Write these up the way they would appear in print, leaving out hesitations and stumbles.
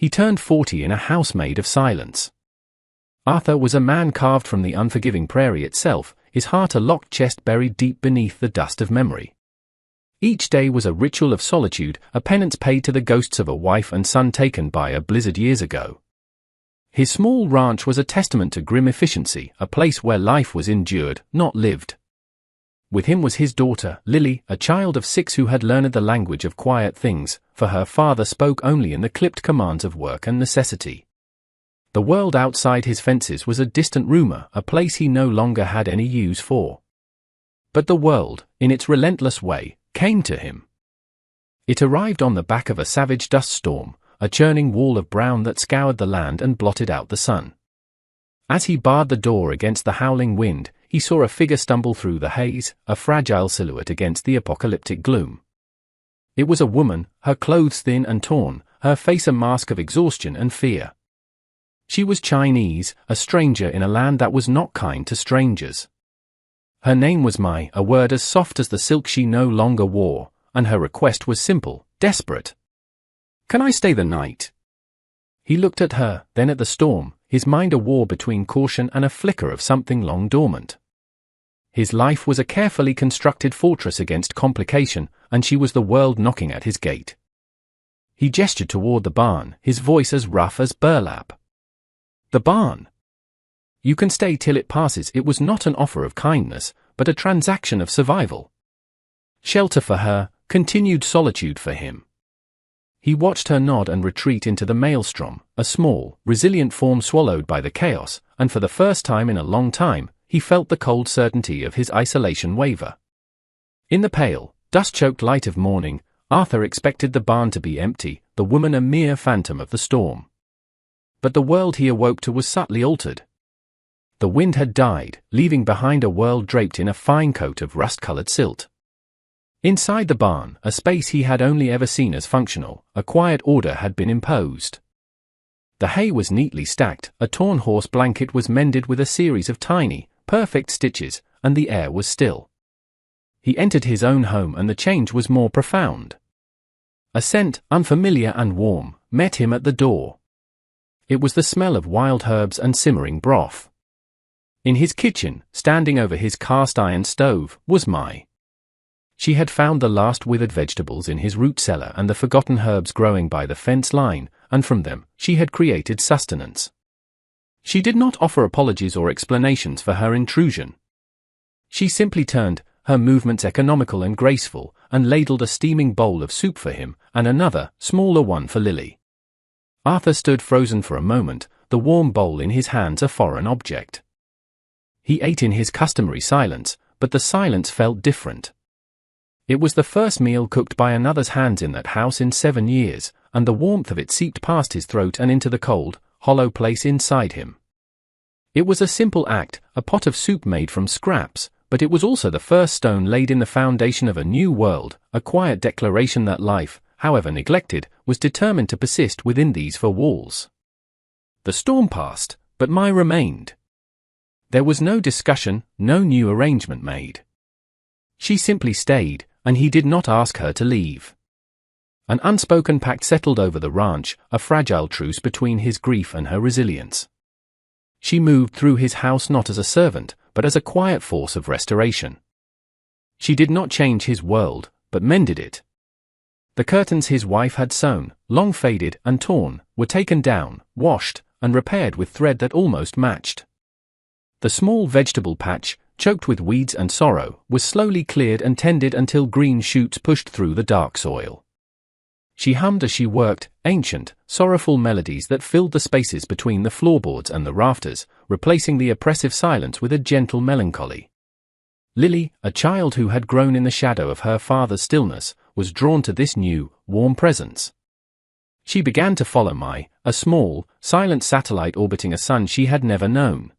He turned 40 in a house made of silence. Arthur was a man carved from the unforgiving prairie itself, his heart a locked chest buried deep beneath the dust of memory. Each day was a ritual of solitude, a penance paid to the ghosts of a wife and son taken by a blizzard years ago. His small ranch was a testament to grim efficiency, a place where life was endured, not lived. With him was his daughter, Lily, a child of 6 who had learned the language of quiet things, for her father spoke only in the clipped commands of work and necessity. The world outside his fences was a distant rumor, a place he no longer had any use for. But the world, in its relentless way, came to him. It arrived on the back of a savage dust storm, a churning wall of brown that scoured the land and blotted out the sun. As he barred the door against the howling wind, he saw a figure stumble through the haze, a fragile silhouette against the apocalyptic gloom. It was a woman, her clothes thin and torn, her face a mask of exhaustion and fear. She was Chinese, a stranger in a land that was not kind to strangers. Her name was Mai, a word as soft as the silk she no longer wore, and her request was simple, desperate. "Can I stay the night?" He looked at her, then at the storm, his mind a war between caution and a flicker of something long dormant. His life was a carefully constructed fortress against complication, and she was the world knocking at his gate. He gestured toward the barn, his voice as rough as burlap. "The barn. You can stay till it passes." It was not an offer of kindness, but a transaction of survival. Shelter for her, continued solitude for him. He watched her nod and retreat into the maelstrom, a small, resilient form swallowed by the chaos, and for the first time in a long time, he felt the cold certainty of his isolation waver. In the pale, dust-choked light of morning, Arthur expected the barn to be empty, the woman a mere phantom of the storm. But the world he awoke to was subtly altered. The wind had died, leaving behind a world draped in a fine coat of rust-colored silt. Inside the barn, a space he had only ever seen as functional, a quiet order had been imposed. The hay was neatly stacked, a torn horse blanket was mended with a series of tiny, perfect stitches, and the air was still. He entered his own home and the change was more profound. A scent, unfamiliar and warm, met him at the door. It was the smell of wild herbs and simmering broth. In his kitchen, standing over his cast-iron stove, was Mai. She had found the last withered vegetables in his root cellar and the forgotten herbs growing by the fence line, and from them, she had created sustenance. She did not offer apologies or explanations for her intrusion. She simply turned, her movements economical and graceful, and ladled a steaming bowl of soup for him, and another, smaller one for Lily. Arthur stood frozen for a moment, the warm bowl in his hands a foreign object. He ate in his customary silence, but the silence felt different. It was the first meal cooked by another's hands in that house in 7 years, and the warmth of it seeped past his throat and into the cold, hollow place inside him. It was a simple act, a pot of soup made from scraps, but it was also the first stone laid in the foundation of a new world, a quiet declaration that life, however neglected, was determined to persist within these 4 walls. The storm passed, but Mai remained. There was no discussion, no new arrangement made. She simply stayed, and he did not ask her to leave. An unspoken pact settled over the ranch, a fragile truce between his grief and her resilience. She moved through his house not as a servant, but as a quiet force of restoration. She did not change his world, but mended it. The curtains his wife had sewn, long faded and torn, were taken down, washed, and repaired with thread that almost matched. The small vegetable patch, choked with weeds and sorrow, was slowly cleared and tended until green shoots pushed through the dark soil. She hummed as she worked, ancient, sorrowful melodies that filled the spaces between the floorboards and the rafters, replacing the oppressive silence with a gentle melancholy. Lily, a child who had grown in the shadow of her father's stillness, was drawn to this new, warm presence. She began to follow Mai, a small, silent satellite orbiting a sun she had never known.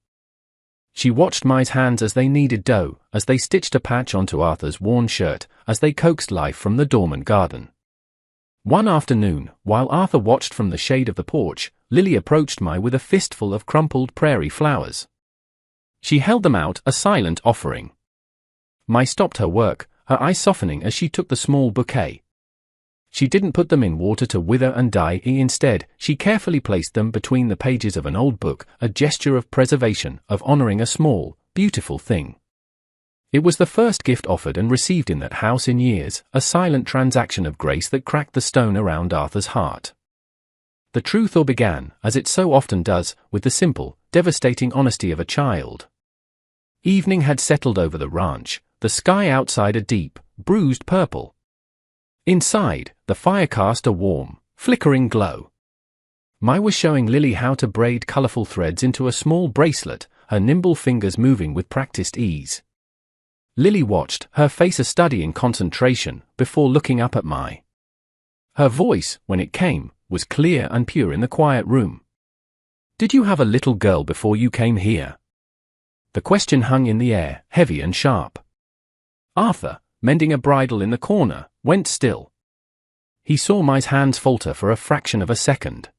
She watched Mai's hands as they kneaded dough, as they stitched a patch onto Arthur's worn shirt, as they coaxed life from the dormant garden. One afternoon, while Arthur watched from the shade of the porch, Lily approached Mai with a fistful of crumpled prairie flowers. She held them out, a silent offering. Mai stopped her work, her eyes softening as she took the small bouquet. She didn't put them in water to wither and die. Instead, she carefully placed them between the pages of an old book, a gesture of preservation, of honoring a small, beautiful thing. It was the first gift offered and received in that house in years, a silent transaction of grace that cracked the stone around Arthur's heart. The truth all began, as it so often does, with the simple, devastating honesty of a child. Evening had settled over the ranch, the sky outside a deep, bruised purple. Inside, the fire cast a warm, flickering glow. Mai was showing Lily how to braid colorful threads into a small bracelet, her nimble fingers moving with practiced ease. Lily watched, her face a study in concentration, before looking up at Mai. Her voice, when it came, was clear and pure in the quiet room. "Did you have a little girl before you came here?" The question hung in the air, heavy and sharp. Arthur, mending a bridle in the corner, went still. He saw Mai's hands falter for a fraction of a second.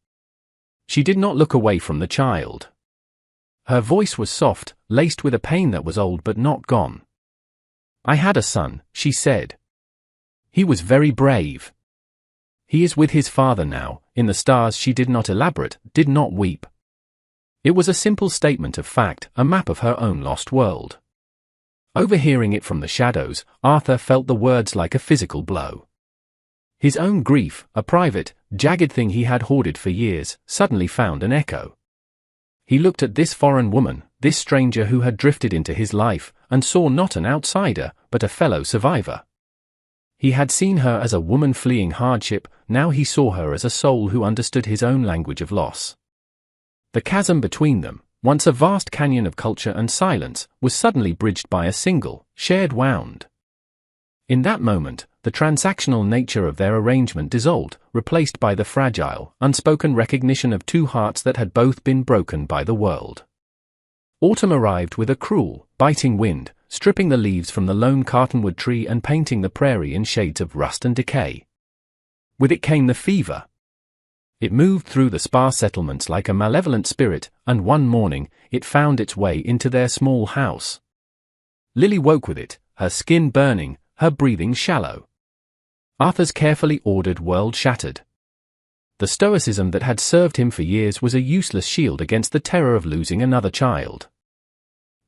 She did not look away from the child. Her voice was soft, laced with a pain that was old but not gone. "I had a son," she said. "He was very brave. He is with his father now, in the stars." She did not elaborate, did not weep. It was a simple statement of fact, a map of her own lost world. Overhearing it from the shadows, Arthur felt the words like a physical blow. His own grief, a private, jagged thing he had hoarded for years, suddenly found an echo. He looked at this foreign woman, this stranger who had drifted into his life, and saw not an outsider, but a fellow survivor. He had seen her as a woman fleeing hardship, now he saw her as a soul who understood his own language of loss. The chasm between them, once a vast canyon of culture and silence, was suddenly bridged by a single, shared wound. In that moment, the transactional nature of their arrangement dissolved, replaced by the fragile, unspoken recognition of two hearts that had both been broken by the world. Autumn arrived with a cruel, biting wind, stripping the leaves from the lone cottonwood tree and painting the prairie in shades of rust and decay. With it came the fever. It moved through the sparse settlements like a malevolent spirit, and one morning, it found its way into their small house. Lily woke with it, her skin burning, her breathing shallow. Arthur's carefully ordered world shattered. The stoicism that had served him for years was a useless shield against the terror of losing another child.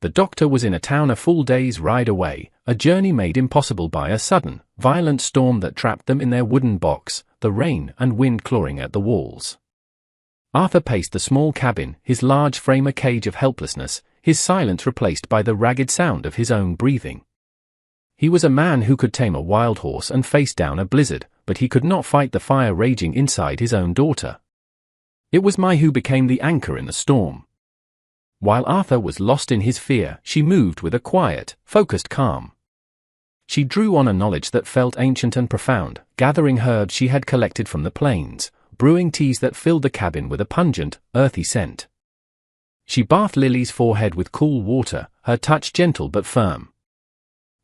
The doctor was in a town a full day's ride away, a journey made impossible by a sudden, violent storm that trapped them in their wooden box, the rain and wind clawing at the walls. Arthur paced the small cabin, his large frame a cage of helplessness, his silence replaced by the ragged sound of his own breathing. He was a man who could tame a wild horse and face down a blizzard, but he could not fight the fire raging inside his own daughter. It was Mai who became the anchor in the storm. While Arthur was lost in his fear, she moved with a quiet, focused calm. She drew on a knowledge that felt ancient and profound, gathering herbs she had collected from the plains, brewing teas that filled the cabin with a pungent, earthy scent. She bathed Lily's forehead with cool water, her touch gentle but firm.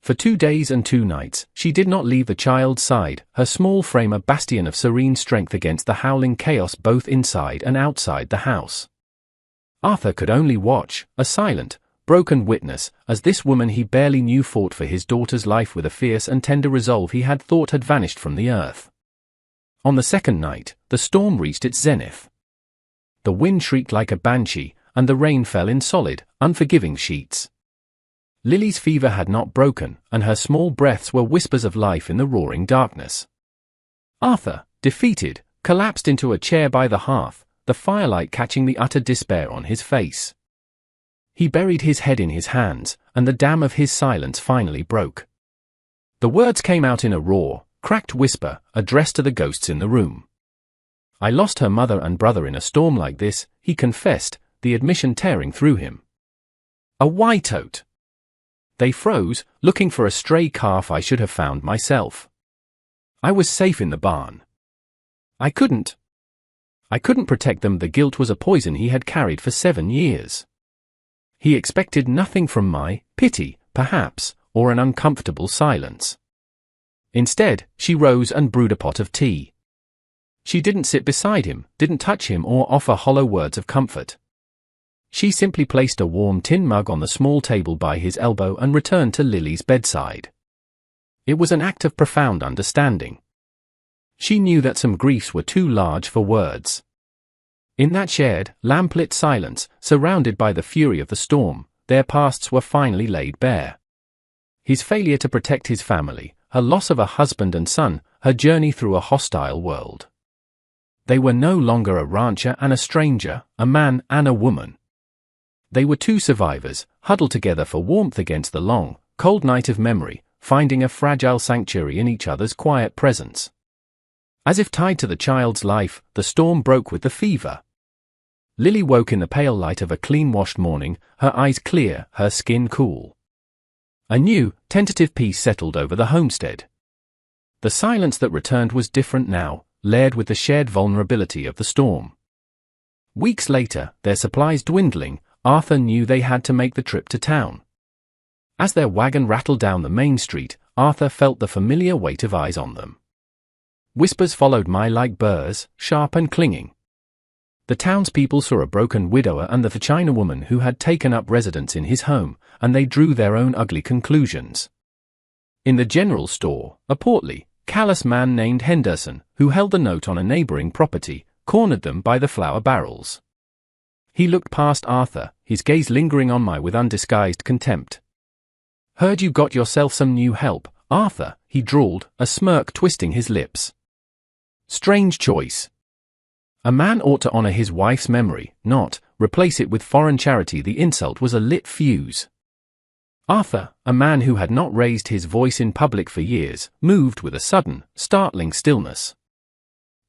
For 2 days and 2 nights, she did not leave the child's side, her small frame a bastion of serene strength against the howling chaos both inside and outside the house. Arthur could only watch, a silent, broken witness, as this woman he barely knew fought for his daughter's life with a fierce and tender resolve he had thought had vanished from the earth. On the second night, the storm reached its zenith. The wind shrieked like a banshee, and the rain fell in solid, unforgiving sheets. Lily's fever had not broken, and her small breaths were whispers of life in the roaring darkness. Arthur, defeated, collapsed into a chair by the hearth, the firelight catching the utter despair on his face. He buried his head in his hands, and the dam of his silence finally broke. The words came out in a raw, cracked whisper, addressed to the ghosts in the room. "I lost her mother and brother in a storm like this," he confessed, the admission tearing through him. "A white-oat. They froze, looking for a stray calf I should have found myself. I was safe in the barn. I couldn't protect them. The guilt was a poison he had carried for 7 years. He expected nothing from my pity, perhaps, or an uncomfortable silence. Instead, she rose and brewed a pot of tea. She didn't sit beside him, didn't touch him or offer hollow words of comfort. She simply placed a warm tin mug on the small table by his elbow and returned to Lily's bedside. It was an act of profound understanding. She knew that some griefs were too large for words. In that shared, lamplit silence, surrounded by the fury of the storm, their pasts were finally laid bare. His failure to protect his family, her loss of a husband and son, her journey through a hostile world. They were no longer a rancher and a stranger, a man and a woman. They were two survivors, huddled together for warmth against the long, cold night of memory, finding a fragile sanctuary in each other's quiet presence. As if tied to the child's life, the storm broke with the fever. Lily woke in the pale light of a clean-washed morning, her eyes clear, her skin cool. A new, tentative peace settled over the homestead. The silence that returned was different now, layered with the shared vulnerability of the storm. Weeks later, their supplies dwindling, Arthur knew they had to make the trip to town. As their wagon rattled down the main street, Arthur felt the familiar weight of eyes on them. Whispers followed like burrs, sharp and clinging. The townspeople saw a broken widower and the Chinawoman who had taken up residence in his home, and they drew their own ugly conclusions. In the general store, a portly, callous man named Henderson, who held the note on a neighboring property, cornered them by the flour barrels. He looked past Arthur, his gaze lingering on Mai with undisguised contempt. "Heard you got yourself some new help, Arthur," he drawled, a smirk twisting his lips. "Strange choice. A man ought to honor his wife's memory, not replace it with foreign charity." The insult was a lit fuse. Arthur, a man who had not raised his voice in public for years, moved with a sudden, startling stillness.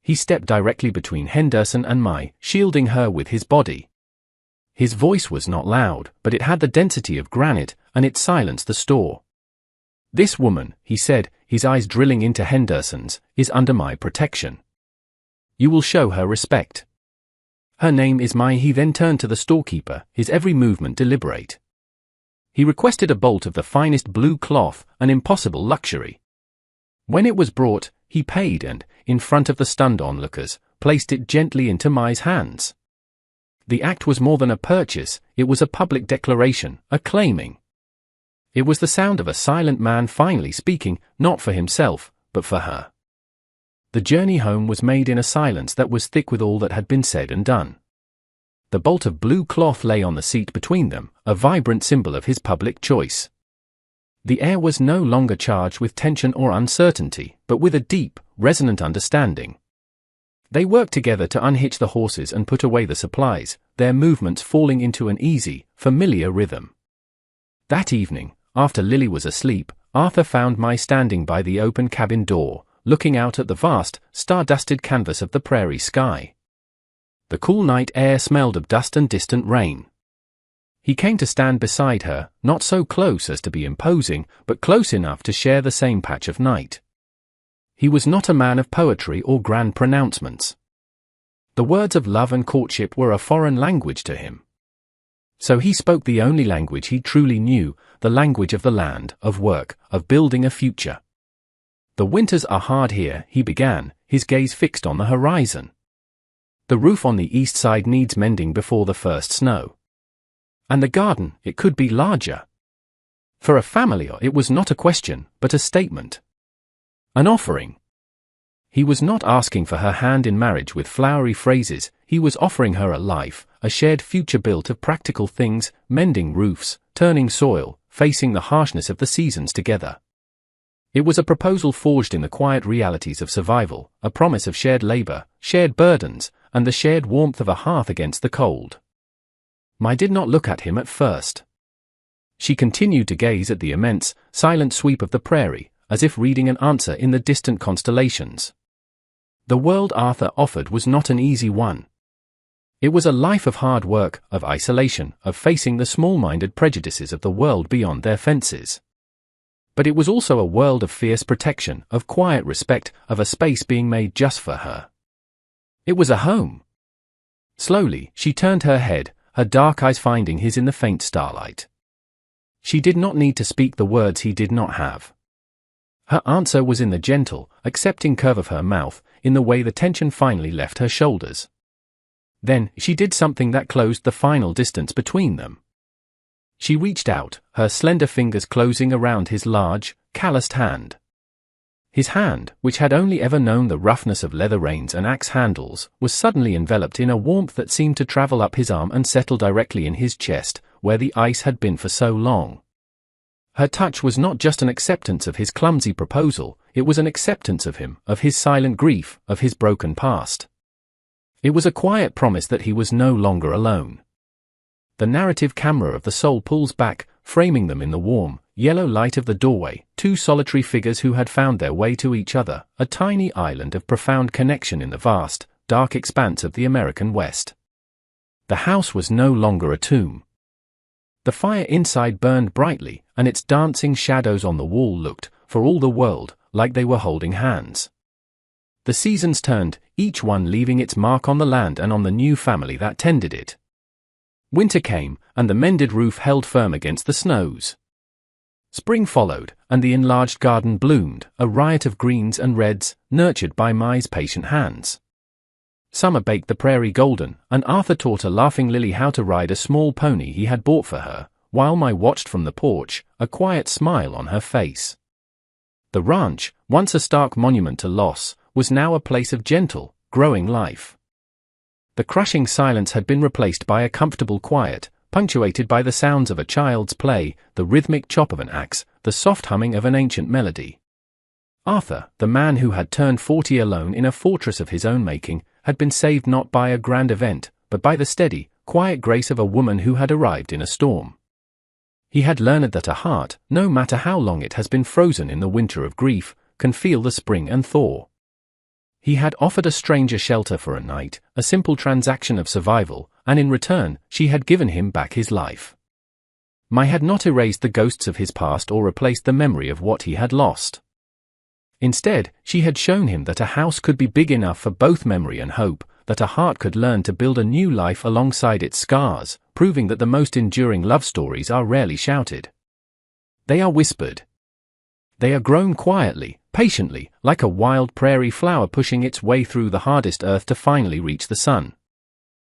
He stepped directly between Henderson and Mai, shielding her with his body. His voice was not loud, but it had the density of granite, and it silenced the store. "This woman," he said, his eyes drilling into Henderson's, "is under my protection. You will show her respect. Her name is Mai." He then turned to the storekeeper, his every movement deliberate. He requested a bolt of the finest blue cloth, an impossible luxury. When it was brought, he paid and, in front of the stunned onlookers, placed it gently into Mai's hands. The act was more than a purchase, it was a public declaration, a claiming. It was the sound of a silent man finally speaking, not for himself, but for her. The journey home was made in a silence that was thick with all that had been said and done. The bolt of blue cloth lay on the seat between them, a vibrant symbol of his public choice. The air was no longer charged with tension or uncertainty, but with a deep, resonant understanding. They worked together to unhitch the horses and put away the supplies, their movements falling into an easy, familiar rhythm. That evening, after Lily was asleep, Arthur found Mai standing by the open cabin door, looking out at the vast, star-dusted canvas of the prairie sky. The cool night air smelled of dust and distant rain. He came to stand beside her, not so close as to be imposing, but close enough to share the same patch of night. He was not a man of poetry or grand pronouncements. The words of love and courtship were a foreign language to him. So he spoke the only language he truly knew, the language of the land, of work, of building a future. "The winters are hard here," he began, his gaze fixed on the horizon. "The roof on the east side needs mending before the first snow. And the garden, it could be larger." For a family, it was not a question, but a statement. An offering. He was not asking for her hand in marriage with flowery phrases, he was offering her a life, a shared future built of practical things, mending roofs, turning soil, facing the harshness of the seasons together. It was a proposal forged in the quiet realities of survival, a promise of shared labor, shared burdens, and the shared warmth of a hearth against the cold. Mai did not look at him at first. She continued to gaze at the immense, silent sweep of the prairie, as if reading an answer in the distant constellations. The world Arthur offered was not an easy one. It was a life of hard work, of isolation, of facing the small-minded prejudices of the world beyond their fences. But it was also a world of fierce protection, of quiet respect, of a space being made just for her. It was a home. Slowly, she turned her head, her dark eyes finding his in the faint starlight. She did not need to speak the words he did not have. Her answer was in the gentle, accepting curve of her mouth, in the way the tension finally left her shoulders. Then, she did something that closed the final distance between them. She reached out, her slender fingers closing around his large, calloused hand. His hand, which had only ever known the roughness of leather reins and axe handles, was suddenly enveloped in a warmth that seemed to travel up his arm and settle directly in his chest, where the ice had been for so long. Her touch was not just an acceptance of his clumsy proposal, it was an acceptance of him, of his silent grief, of his broken past. It was a quiet promise that he was no longer alone. The narrative camera of the soul pulls back, framing them in the warm, yellow light of the doorway, two solitary figures who had found their way to each other, a tiny island of profound connection in the vast, dark expanse of the American West. The house was no longer a tomb. The fire inside burned brightly, and its dancing shadows on the wall looked, for all the world, like they were holding hands. The seasons turned, each one leaving its mark on the land and on the new family that tended it. Winter came, and the mended roof held firm against the snows. Spring followed, and the enlarged garden bloomed, a riot of greens and reds, nurtured by Mai's patient hands. Summer baked the prairie golden, and Arthur taught a laughing Lily how to ride a small pony he had bought for her, while Mai watched from the porch, a quiet smile on her face. The ranch, once a stark monument to loss, was now a place of gentle, growing life. The crushing silence had been replaced by a comfortable quiet, punctuated by the sounds of a child's play, the rhythmic chop of an axe, the soft humming of an ancient melody. Arthur, the man who had turned 40 alone in a fortress of his own making, had been saved not by a grand event, but by the steady, quiet grace of a woman who had arrived in a storm. He had learned that a heart, no matter how long it has been frozen in the winter of grief, can feel the spring and thaw. He had offered a stranger shelter for a night, a simple transaction of survival, and in return, she had given him back his life. Mai had not erased the ghosts of his past or replaced the memory of what he had lost. Instead, she had shown him that a house could be big enough for both memory and hope, that a heart could learn to build a new life alongside its scars, proving that the most enduring love stories are rarely shouted. They are whispered. They are grown quietly, patiently, like a wild prairie flower pushing its way through the hardest earth to finally reach the sun.